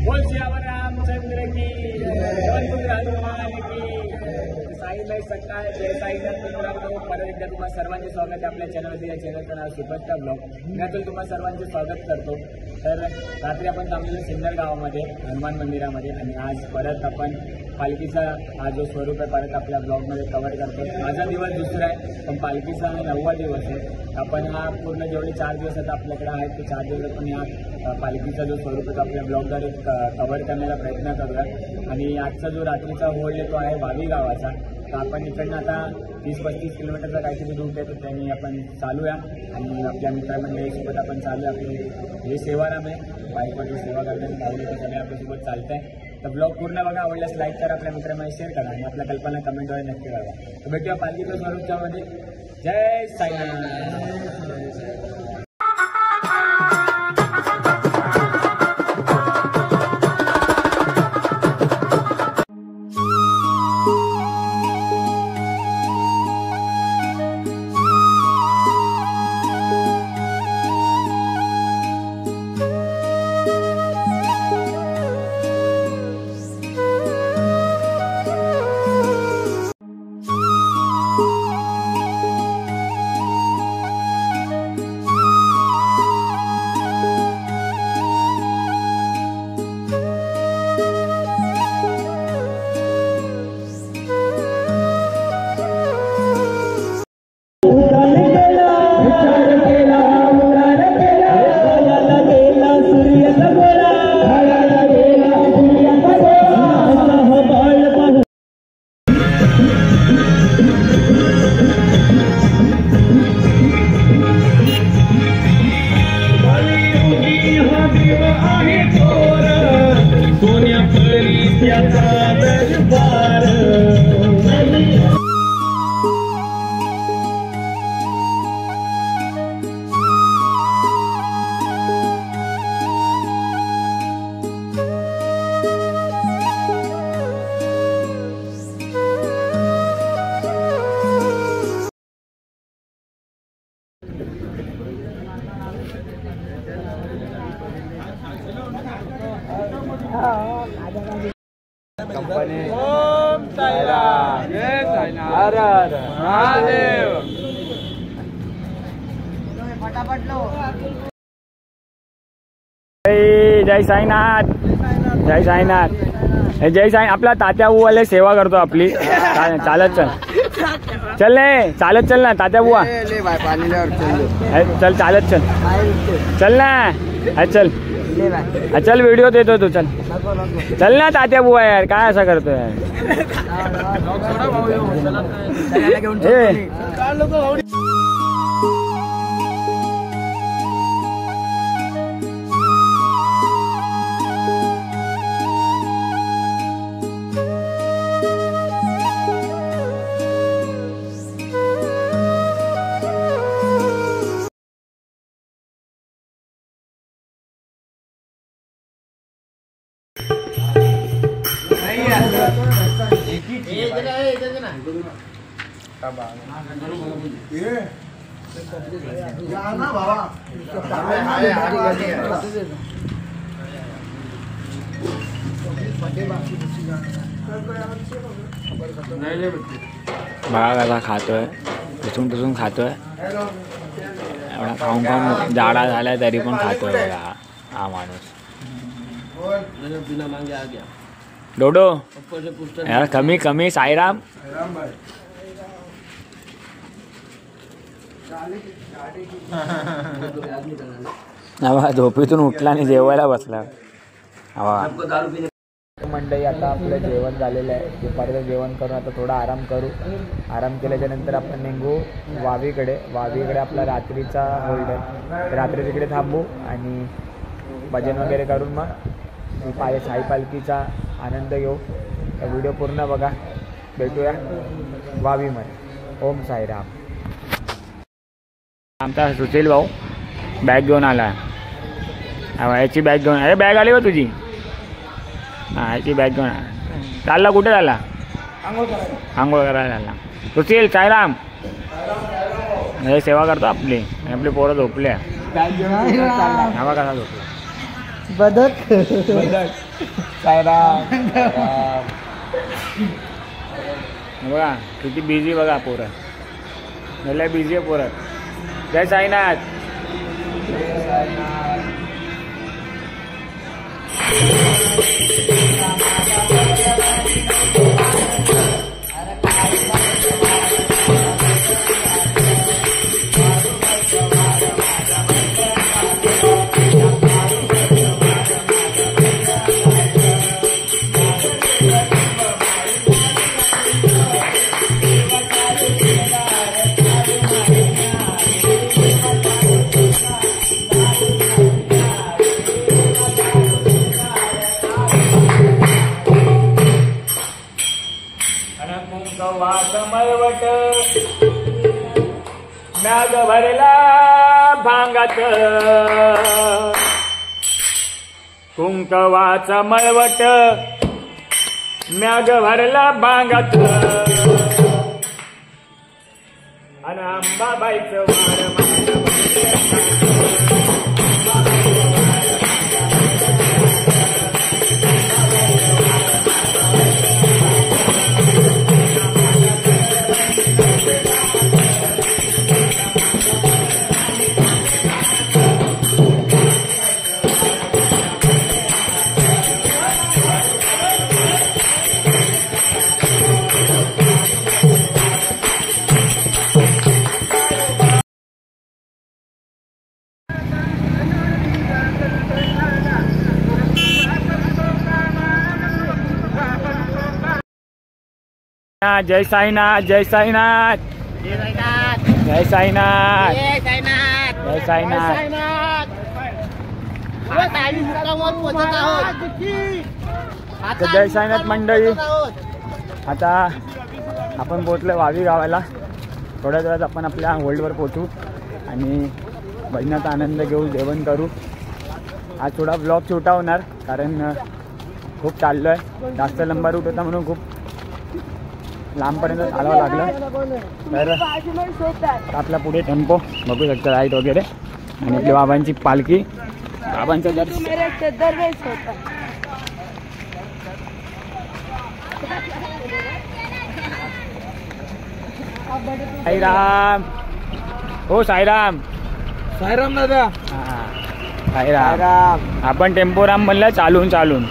बोल सियावर रामचंद्र की हनुमान की साईबाई सकाळ जय साईनाथ मित्रांनो, परत एकदा तुम्हाला सर्वांचे स्वागत आहे आपल्या चॅनलमध्ये. या चॅनलचं नाव सुपरस्टार ब्लॉग. मी अतुल तुम्हाला सर्वांचे स्वागत करतो. तर रात्री आपण थांबलेलो सिन्नर गावामध्ये हनुमान मंदिरामध्ये आणि आज परत आपण पालखीचा हा जो स्वरूप आहे परत आपल्या ब्लॉगमध्ये कव्हर करतो. माझा दिवस दुसरा आहे पण पालखीचा हा 9वा दिवस आहे. आपण हा पूर्ण जेवढे 4 दिवस आता आपल्याकडे आहेत ते 4 दिवस आपण या पालखीचा जो स्वरूप आहे तो आपल्या ब्लॉगद्वारे कव्हर करण्याचा प्रयत्न करूया. आणि आजचा जो रात्रीचा होल्ड आहे तो आहे वावी गावाचा. तर आपण इकडनं आता 30-35 किलोमीटरचा काहीतरी रूट आहे तर त्यांनी आपण चालूया आणि आपल्या मित्रमंडळीसोबत आपण चालूया. आपली हे सेवाराम आहे, बाईकवरची सेवा करण्याचे लावले तर सगळे आपल्यासोबत चालत आहे. तर ब्लॉग पूर्ण बघा, आवडल्यास लाईक करा, आपल्या मित्रांमध्ये शेअर करा आणि आपल्या कल्पना कमेंटद्वारे नक्की करा. तर भेटूया पालखीच्या स्वरूपच्यामध्ये. जय साईनाथ. कंपनी ओम साईराम जय साईनाथ हर हर महादेव. फटाफट लो. जय साईनाथ जय साईनाथ जय साई. आपला तात्या बुवाले सेवा करतो आपली. चालत चल चल नाही चालत चल ना तात्या बुवा. चल चालत चल चल ना चल चल व्हिडिओ देतो तू. चल चल ना तात्या बुवा यार, काय असं करतोय यार. बघा कसा खातोय, टुसून खातोय. एवढा खाऊन खाऊन जाडा झालाय तरी पण खातोय बघा हा माणूस. डोडो यार कमी कमी. साईराम झोपेतून उठला आणि जेवायला बसला. मंडळी आता आपलं जेवण झालेलं आहे. दुपारचं जेवण करून आता थोडा आराम करू. आराम केल्याच्या नंतर आपण निघू वावीकडे. आपला रात्रीचा होल्ड आहे. रात्री तिकडे थांबू आणि भजन वगैरे करून मग साई पालखीचा आनंद घेऊ. व्हिडिओ पूर्ण बघा. भेटूया वावीमध्ये. ओम साईराम. आमचा सुशील भाऊ बॅग घेऊन आला. याची बॅग घेऊन. अरे बॅग आली का तुझी? हां याची बॅग घेऊन चालला. कुठे झाला? आंघोळ करायला झाला. सुशील साईराम हे सेवा करतो आपली. आपली पोरं झोपले. हा कसा झोपले. बदक साईराम बघा किती बिझी बघा पोरं लय बिझी आहे पोरं. जय साईनाथ. मळवट म्याग भरला भांगात कुंकवाचा मळवट म्याग भरला भांगात आणि अंबाबाईचं वार जय साईनाथ. जय साईनाथ. जय साईनाथ. जय साईनाथ. जय साईनाथ मंडळी. आता आपण पोहोचलो वावी गावाला. थोड्याच वेळात आपण आपल्या होल्डवर पोहोचू आणि भजनाचा आनंद घेऊ, जेवण करू. आज थोडा ब्लॉग छोटा होणार कारण खूप चाललो आहे. जास्त लंबा रूट होता म्हणून खूप लांबपर्यंत चालावं लागलं. तर आपला पुढे टेम्पो बघू शकता लाईट वगैरे आणि आपल्या बाबांची पालखी. बाबांचा दर्शन साईराम. हो साईराम. साईराम दादा. हां साईराम. आपण टेम्पोराम म्हणलं चालून चालून.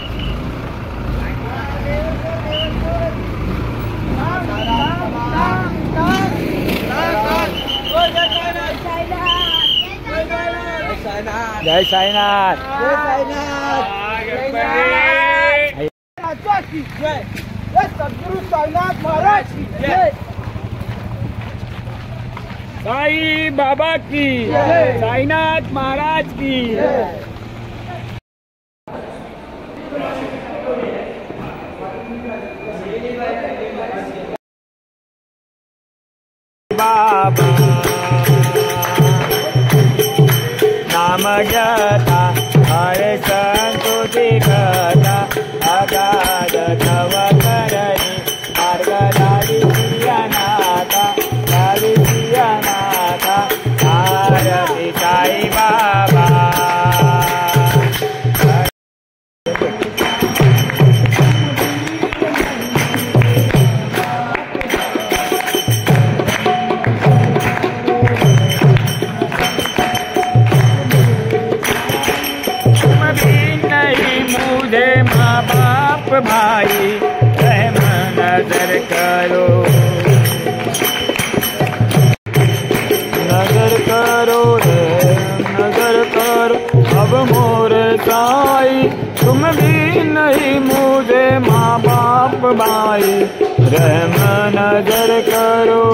जय साईनाथ. जय साईनाथ. सद्गुरु साईनाथ महाराज की जय. साई बाबा की जय. साईनाथ महाराज की बाबा नाम घेता हरे संतुती कथा अगाध तव करणी मार्ग लावी नाथा लावी नाथा आरती साई बाबा. माँ बाप भाई रहम नजर करो, नजर करो नजर करो अब मोर साई. तुम भी नहीं मुझे माँ बाप भाई रहम नजर करो.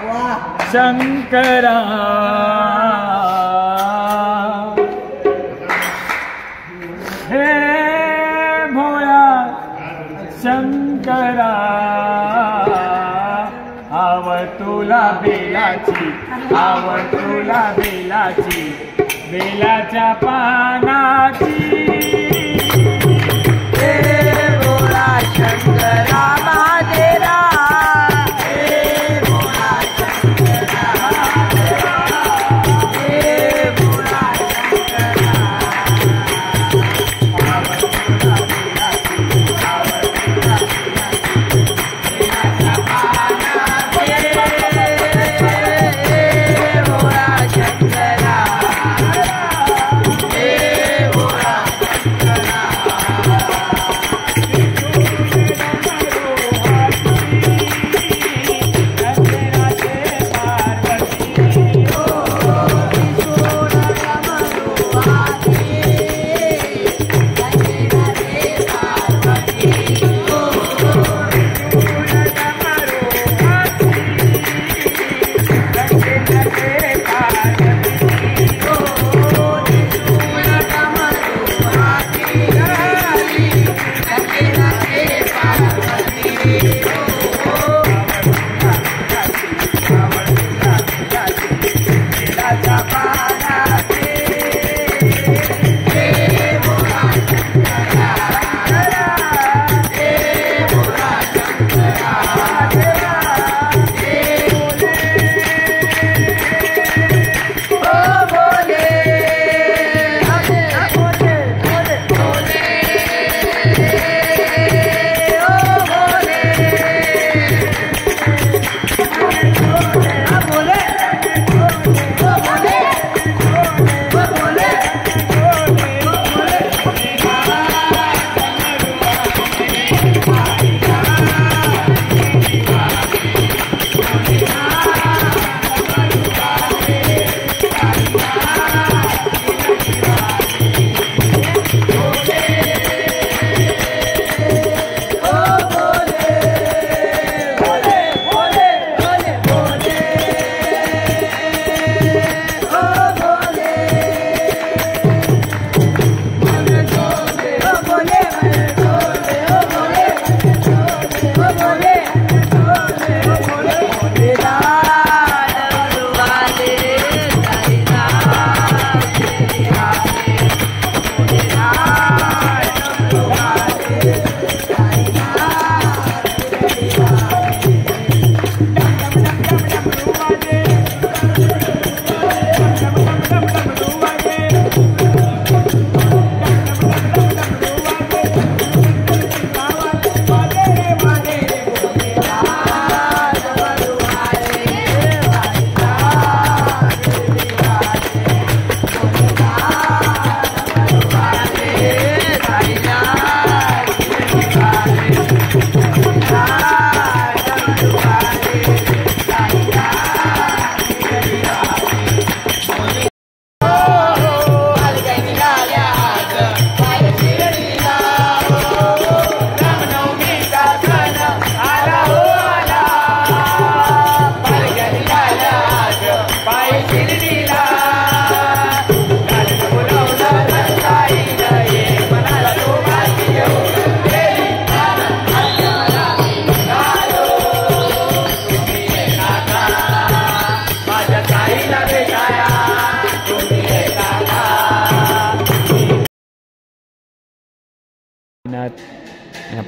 शंकरा हे भोळा शंकरा आव तुला बेलाची बेलाच्या पानाची हे भोळा शंकरा महादेवा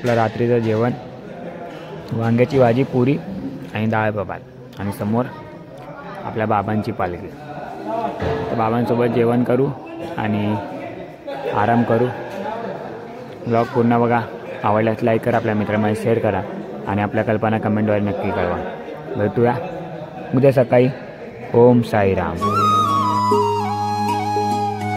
आपलं रात्रीचं जेवण वांग्याची भाजी पुरी आणि डाळ भात आणि समोर आपल्या बाबांची पालखी. तर बाबांसोबत जेवण करू आणि आराम करू. ब्लॉग पूर्ण बघा. आवडल्यास लाईक करा, आपल्या मित्रांमध्ये शेअर करा आणि आपल्या कल्पना कमेंटद्वारे नक्की कळवा. भेटूया उद्या सकाळी. ओम साईराम.